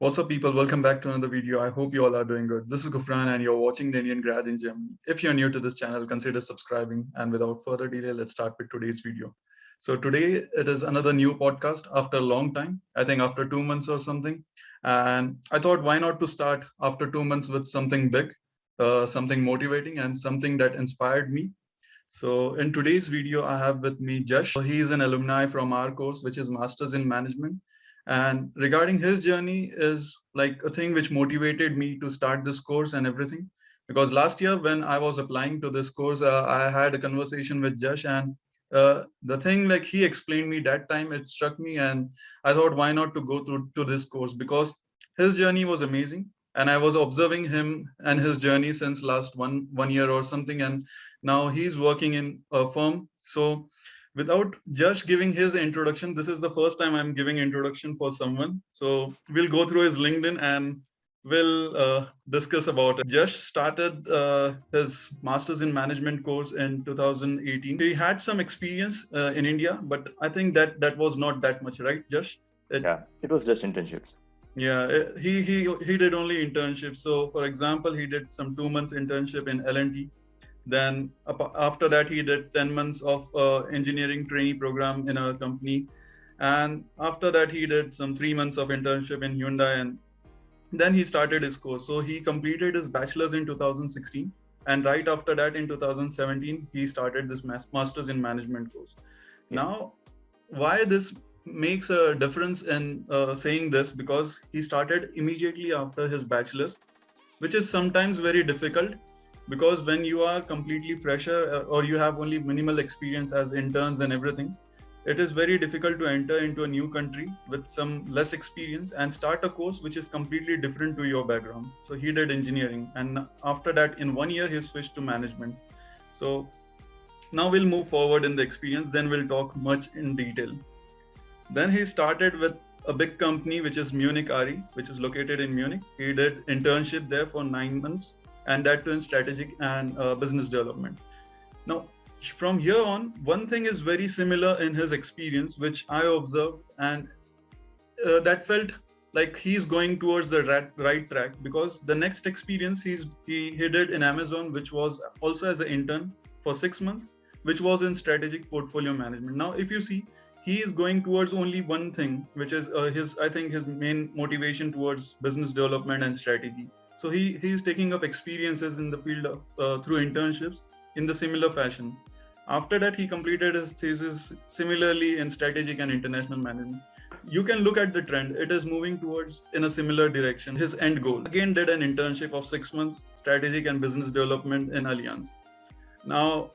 What's up, people? Welcome back to another video. I hope you all are doing good. This is Gufran, and you're watching the Indian Grad in Germany. If you're new to this channel, consider subscribing. And without further delay, let's start with today's video. So today it is another new podcast after a long time. I think after 2 months or something. And I thought, why not to start after 2 months with something big, something motivating, and something that inspired me. So in today's video, I have with me Jash. He is an alumni from our course, which is Masters in Management. And regarding his journey is like a thing which motivated me to start this course and everything. Because last year when I was applying to this course, I had a conversation with Jash, and the thing like he explained me that time, it struck me, and I thought, why not to go through to this course, because his journey was amazing. And I was observing him and his journey since last one year or something, and now he's working in a firm. So without just giving his introduction, this is the first time I'm giving introduction for someone. So we'll go through his LinkedIn and we'll discuss about it. Jash started his Masters in Management course in 2018. He had some experience in India, but I think that was not that much, right, Jash? Yeah, it was just internships. Yeah, he did only internships. So, for example, he did some 2 months internship in L&T. Then after that, he did 10 months of engineering trainee program in a company. And after that, he did some 3 months of internship in Hyundai. And then he started his course. So he completed his bachelor's in 2016. And right after that, in 2017, he started this master's in management course. Yeah. Now, why this makes a difference in saying this, because he started immediately after his bachelor's, which is sometimes very difficult, because when you are completely fresher or you have only minimal experience as interns and everything, it is very difficult to enter into a new country with some less experience and start a course which is completely different to your background. So he did engineering, and after that in 1 year he switched to management. So now we'll move forward in the experience, then we'll talk much in detail. Then he started with a big company which is Munich RE, which is located in Munich. He did internship there for 9 months, and that too in strategic and business development. Now, from here on, one thing is very similar in his experience, which I observed, and that felt like he's going towards the right track, because the next experience he did in Amazon, which was also as an intern for 6 months, which was in strategic portfolio management. Now, if you see, he is going towards only one thing, which is his main motivation towards business development and strategy. So he is taking up experiences in the field of through internships in the similar fashion. After that, he completed his thesis similarly in strategic and international management. You can look at the trend; it is moving towards in a similar direction. His end goal again did an internship of 6 months, strategic and business development in Allianz. Now,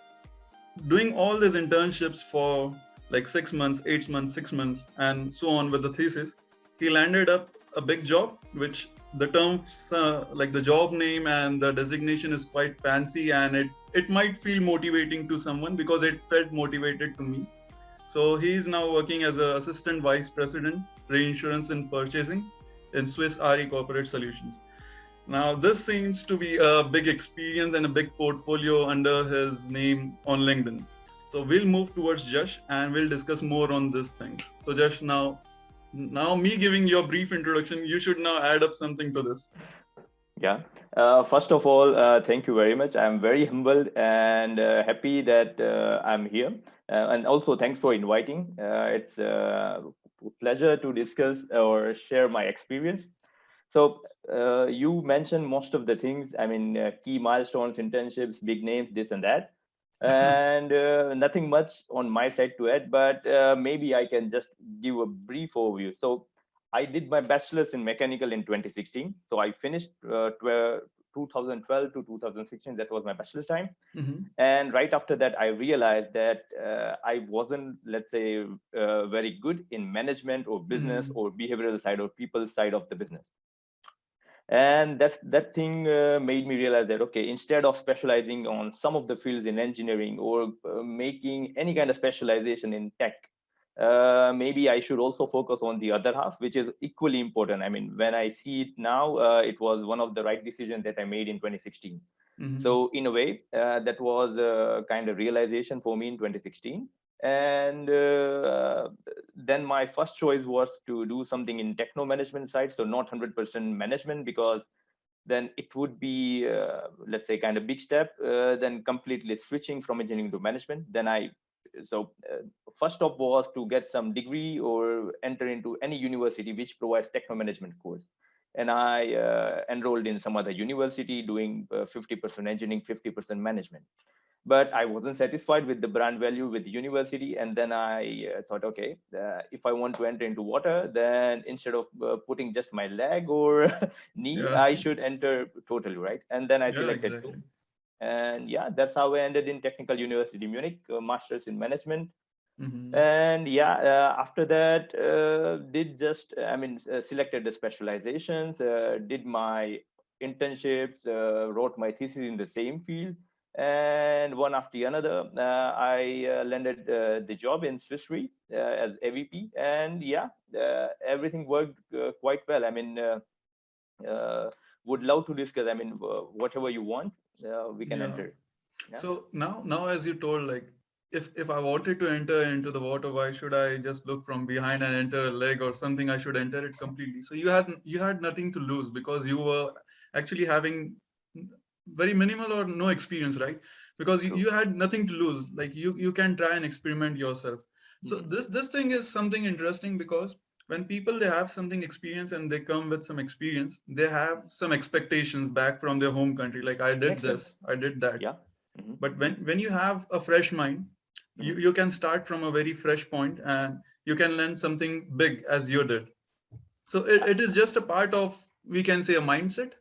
doing all these internships for like 6 months, 8 months, 6 months, and so on with the thesis, he landed up a big job, which the terms like the job name and the designation is quite fancy, and it might feel motivating to someone, because it felt motivated to me. So he is now working as an assistant vice president, Reinsurance and Purchasing in Swiss RE Corporate Solutions. Now, this seems to be a big experience and a big portfolio under his name on LinkedIn. So we'll move towards Jash and we'll discuss more on these things. So Jash, now me giving your brief introduction, you should now add up something to this. Yeah. First of all, thank you very much. I'm very humbled and happy that I'm here. And also, thanks for inviting. It's a pleasure to discuss or share my experience. So you mentioned most of the things. I mean, key milestones, internships, big names, this and that. And nothing much on my side to add, but maybe I can just give a brief overview. So I did my bachelor's in mechanical in 2016. So I finished 2012 to 2016. That was my bachelor's time. Mm-hmm. And right after that, I realized that I wasn't, let's say, very good in management or business or behavioral side or people's side of the business. And that thing made me realize that, okay, instead of specializing on some of the fields in engineering or making any kind of specialization in tech, maybe I should also focus on the other half, which is equally important. I mean, when I see it now, it was one of the right decisions that I made in 2016. So in a way, that was a kind of realization for me in 2016. And then my first choice was to do something in techno management side, so not 100% management, because then it would be, let's say, kind of big step, then completely switching from engineering to management. Then so first stop was to get some degree or enter into any university which provides techno management course. And I enrolled in some other university doing 50% engineering, 50% management. But I wasn't satisfied with the brand value with the university. And then I thought, okay, if I want to enter into water, then instead of putting just my leg or knee, Yeah. I should enter totally, right? And then I Yeah, selected two. exactly. And yeah, that's how I ended in Technical University Munich, master's in management. Hmm. And yeah, after that, selected the specializations, did my internships, wrote my thesis in the same field, and one after another, I landed the job in Swiss Re as AVP. And yeah, everything worked quite well. Uh, would love to discuss. Whatever you want, we can Yeah. enter. Yeah. So now as you told, like if I wanted to enter into the water, why should I just look from behind and enter a leg or something? I should enter it completely. So you had nothing to lose because you were actually having very minimal or no experience, right? Because you, True. you had nothing to lose. Like you can try and experiment yourself. So Mhm. this thing is something interesting because when people they have something experience and they come with some experience, they have some expectations back from their home country. Like I did Makes sense. this, I did that. Yeah. Mhm. But when you have a fresh mind, Mhm. you can start from a very fresh point and you can learn something big as you did. So it is just a part of, we can say, a mindset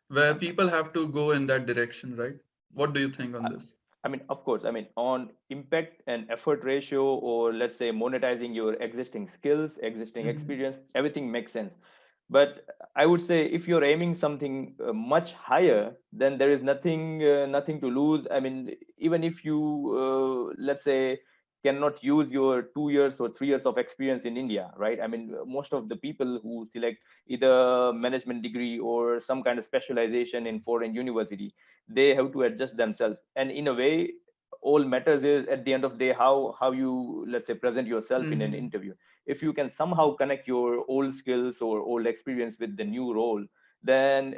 where Yeah. people have to go in that direction, right? What do you think on I this? of course, on impact and effort ratio, or let's say monetizing your existing skills, existing Hmm. experience, everything makes sense. But I would say if you're aiming something much higher, then there is nothing to lose. Even if you, let's say, cannot use your 2 years or 3 years of experience in India, right? Most of the people who select either management degree or some kind of specialization in foreign university, they have to adjust themselves. And in a way, all matters is at the end of the day how you, let's say, present yourself in an Hmm. interview. If you can somehow connect your old skills or old experience with the new role, then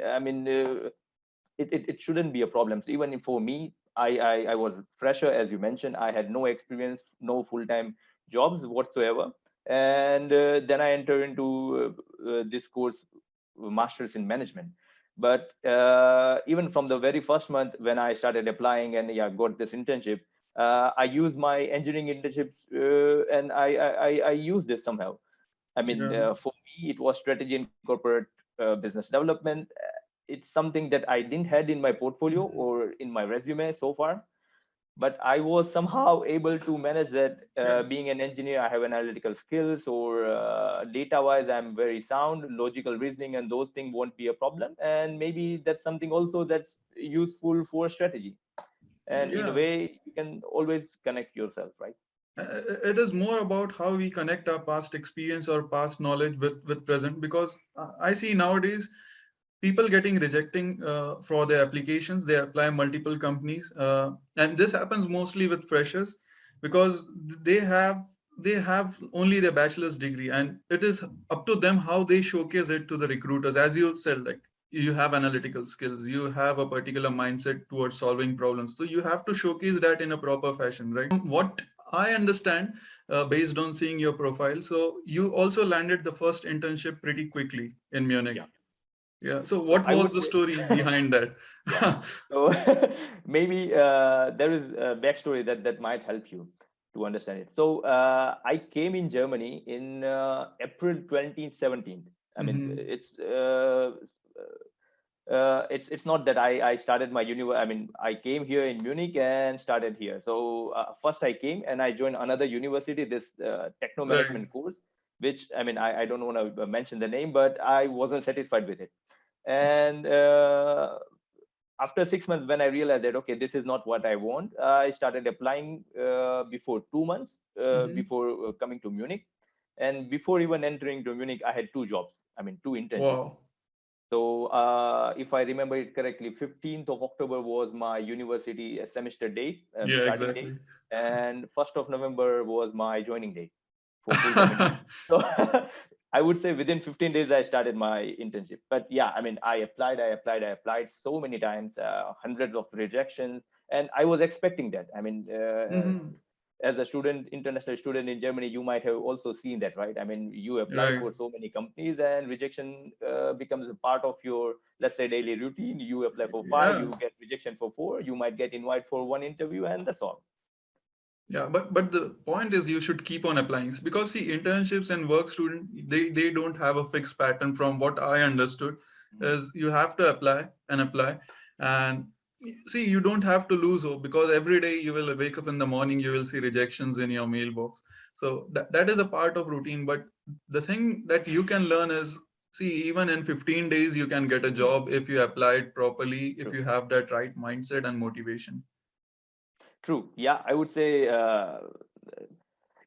it shouldn't be a problem. So even for me, I was fresher, as you mentioned. I had no experience, no full-time jobs whatsoever. And then I entered into this course, masters in management. But even from the very first month when I started applying and yeah, got this internship, I used my engineering internships, and I used this somehow. Yeah. For me, it was strategy and corporate business development. It's something that I didn't had in my portfolio Mhm. or in my resume so far, but I was somehow able to manage that. Yeah. Being an engineer, I have analytical skills, or data-wise, I'm very sound. Logical reasoning and those things won't be a problem. And maybe that's something also that's useful for strategy. And in a Yeah. way, you can always connect yourself, right? It is more about how we connect our past experience or past knowledge with present, because I see nowadays people getting rejecting for their applications. They apply multiple companies, and this happens mostly with freshers because they have only their bachelor's degree, and it is up to them how they showcase it to the recruiters. As you said, like you have analytical skills, you have a particular mindset towards solving problems, so you have to showcase that in a proper fashion, right? What I understand, based on seeing your profile, so you also landed the first internship pretty quickly in Munich. Yeah. Yeah. So So what I was would the say, story behind that? yeah. So maybe there is a backstory that might help you to understand it. So I came in Germany in April 2017. Hmm. It's not that I started my I came here in Munich and started here. So first I came and I joined another university, this techno Right. management course, which I don't want to mention the name, but I wasn't satisfied with it. And after 6 months, when I realized that okay, this is not what I want, I started applying before 2 months Hmm. before coming to Munich. And before even entering to Munich, I had two jobs. Two internships. Wow. So if I remember it correctly, 15th of October was my university semester date, Yeah, starting date, exactly. and 1st of November was my joining date for full-time internship. So I would say within 15 days I started my internship. But yeah, I mean, I applied so many times, hundreds of rejections, and I was expecting that. I mean, Hmm. as a student, international student in Germany, you might have also seen that, right? I mean, you apply Right. for so many companies, and rejection becomes a part of your, let's say, daily routine. You apply for five, Yeah. you get rejection for four, you might get invite for one interview, and that's all. Yeah, but the point is you should keep on applying because see internships and work student they don't have a fixed pattern from what I understood Mhm. is you have to apply and see you don't have to lose hope because every day you will wake up in the morning you will see rejections in your mailbox. So that is a part of routine, but the thing that you can learn is see even in 15 days you can get a job if you apply it properly, if True. you have that right mindset and motivation. True. Yeah, I would say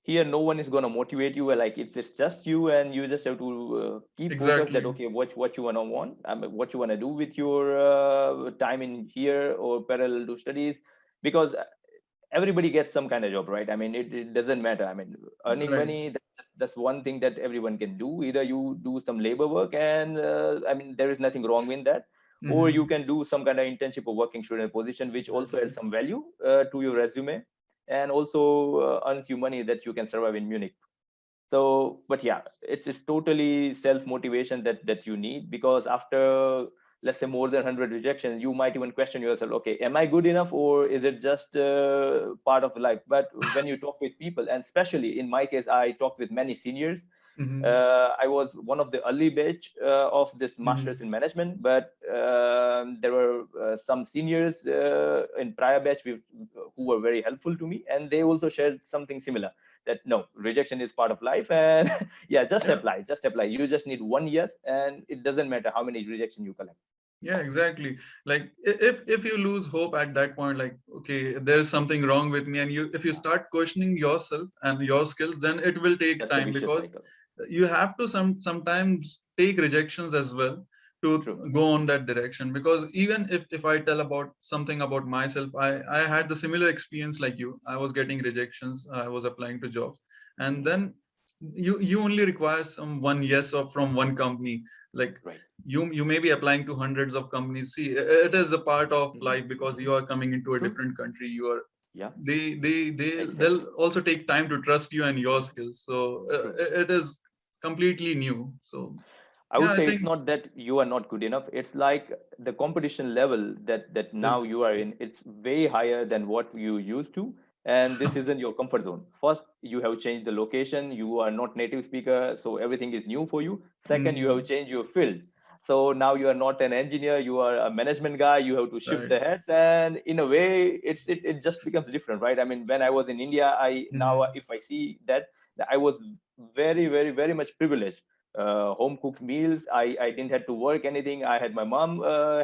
here no one is going to motivate you. Like it's just you, and you just have to keep focused that Exactly. okay, what you want to want, what you want to do with your time in here or parallel to studies, because everybody gets some kind of job, right? I mean, it doesn't matter. I mean, earning Right. money, that's one thing that everyone can do. Either you do some labor work, and I mean, there is nothing wrong with that, or you Hmm. can do some kind of internship or working student position, which also adds Exactly. some value to your resume, and also earns you money that you can survive in Munich. So but yeah, it's totally self motivation that you need, because after, let's say, more than 100 rejections, you might even question yourself, okay, am I good enough, or is it just part of life? But when you talk with people, and especially in my case, I talked with many seniors. Hmm. I was one of the early batch of this masters Hmm. in management, but there were some seniors in prior batch who were very helpful to me, and they also shared something similar, that no, rejection is part of life, and yeah, Yeah. just apply. You just need one yes, and it doesn't matter how many rejection you collect. Yeah, exactly. Like if you lose hope at that point, like okay, there's something wrong with me, and you if you Yeah, start questioning yourself and your skills, then it will take that's a time vicious because cycle. you have to sometimes take rejections as well to True. go on that direction. Because even if I tell about something about myself, I had the similar experience like you. I was getting rejections. I was applying to jobs, and Mhm. then you only require some one yes or from one company like Right. you may be applying to hundreds of companies. See, it is a part of Mhm. life because you are coming into a True. different country. You are Yeah, they'll exactly. also take time to trust you and your skills. So True. it is completely new. So I yeah, would I say it's think not that you are not good enough. It's like the competition level that now is you are in. It's way higher than what you used to, and this isn't your comfort zone. First, you have changed the location. You are not native speaker, so everything is new for you. Second, you have Mhm. changed your field. So now you are not an engineer. You are a management guy. You have to shift Right. the heads, and in a way, it just becomes different, right? I mean, when I was in India, I now Mhm. if I see that, I was very much privileged. Home cooked meals. I didn't have to work anything. I had my mom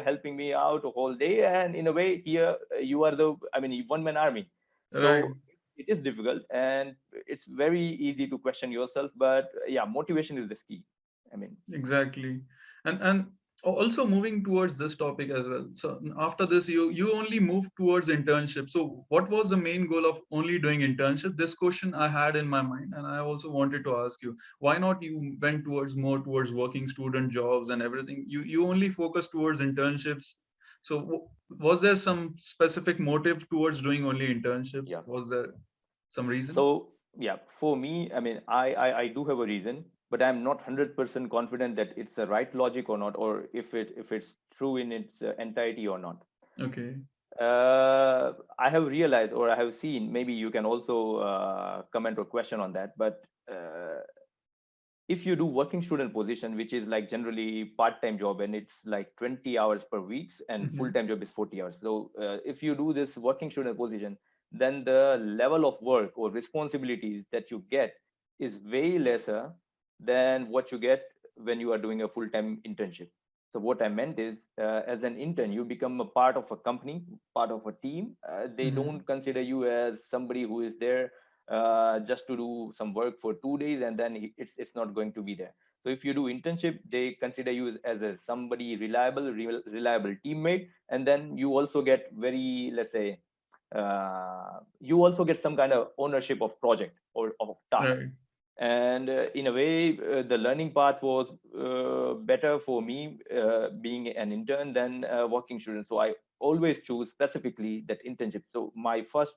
helping me out a whole day. And in a way, here you are I mean, one man army. Right. So it is difficult, and it's very easy to question yourself. But yeah, motivation is the key. I mean, Exactly. And also moving towards this topic as well. So after this, you only moved towards internship. So what was the main goal of only doing internship? This question I had in my mind, and I also wanted to ask you, why not you went towards more towards working student jobs and everything? You only focused towards internships. So was there some specific motive towards doing only internships? yeah. Was there some reason? So yeah, for me, I mean, I do have a reason, but I'm not 100% confident that it's the right logic or not, or if it's true in its entirety or not. Okay. I have realized, or I have seen, maybe you can also comment or question on that, but if you do working student position, which is like generally part-time job, and it's like 20 hours per week, and Hmm. full-time job is 40 hours. So if you do this working student position, then the level of work or responsibilities that you get is way lesser than what you get when you are doing a full-time internship. So what I meant is, as an intern, you become a part of a company, part of a team. They don't Hmm. consider you as somebody who is there just to do some work for 2 days, and then it's not going to be there. So if you do internship, they consider you as a somebody reliable teammate, and then you also get very, let's say, you also get some kind of ownership of project or of task. Right. And in a way, the learning path was better for me being an intern than a working student. So I always choose specifically that internship. So my first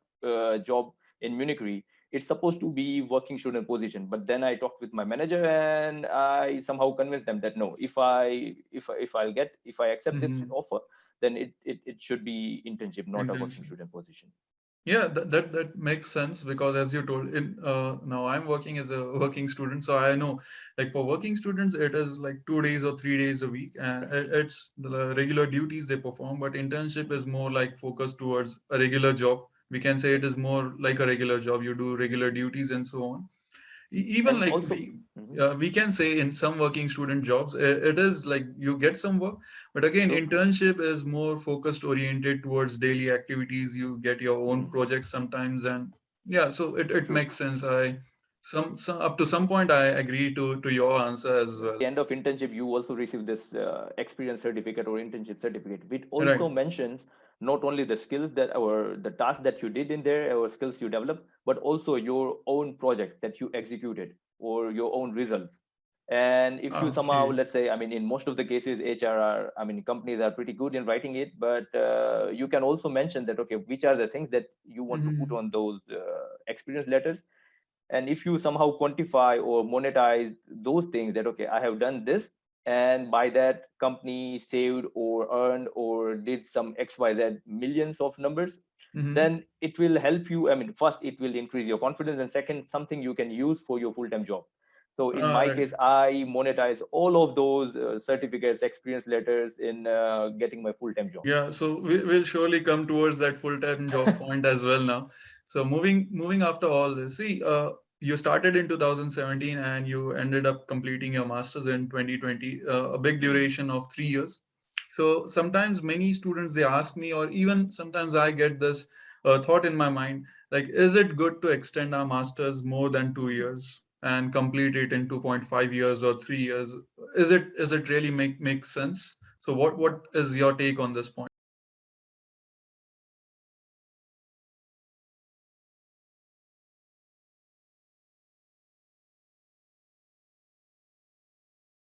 job in Munich Re, it's supposed to be working student position, but then I talked with my manager and I somehow convinced them that no, if I accept this Mhm. offer, then it should be internship, not a working Internship. student position. Yeah, that makes sense, because as you told, in now I'm working as a working student, so I know, like, for working students it is like 2 days or 3 days a week, and it's the regular duties they perform. But internship is more like focused towards a regular job. We can say it is more like a regular job. You do regular duties and so on. Even And like also, mhm, we can say in some working student jobs, it is like you get some work, but again so true. internship is more focused oriented towards daily activities. You get your own Mhm, projects sometimes, and yeah, so it true. makes sense. I some up to some point I agree to your answer as Yeah. well. At the end of internship, you also receive this experience certificate or internship certificate, which Right. also mentions not only the skills that or the task that you did in there or skills you developed, but also your own project that you executed or your own results. And if you somehow, Okay. let's say, I mean, in most of the cases, HR are, I mean, companies are pretty good in writing it, but you can also mention that, okay, which are the things that you want to put Mhm. on those experience letters. And if you somehow quantify or monetize those things that okay, I have done this, and by that company saved or earned or did some xyz millions of numbers, Mhm. then it will help you. I mean, first it will increase your confidence, and second, something you can use for your full-time job. So in my Right. case, I monetize all of those certificates, experience letters in getting my full-time job. Yeah, so we'll surely come towards that full-time job point as well now. So moving after all this, see, you started in 2017 and you ended up completing your master's in 2020, a big Mhm. duration of 3 years. So sometimes many students they ask me, or even sometimes I get this thought in my mind, like, is it good to extend our masters more than 2 years and complete it in 2.5 years or 3 years? Is it really make sense? So what is your take on this point?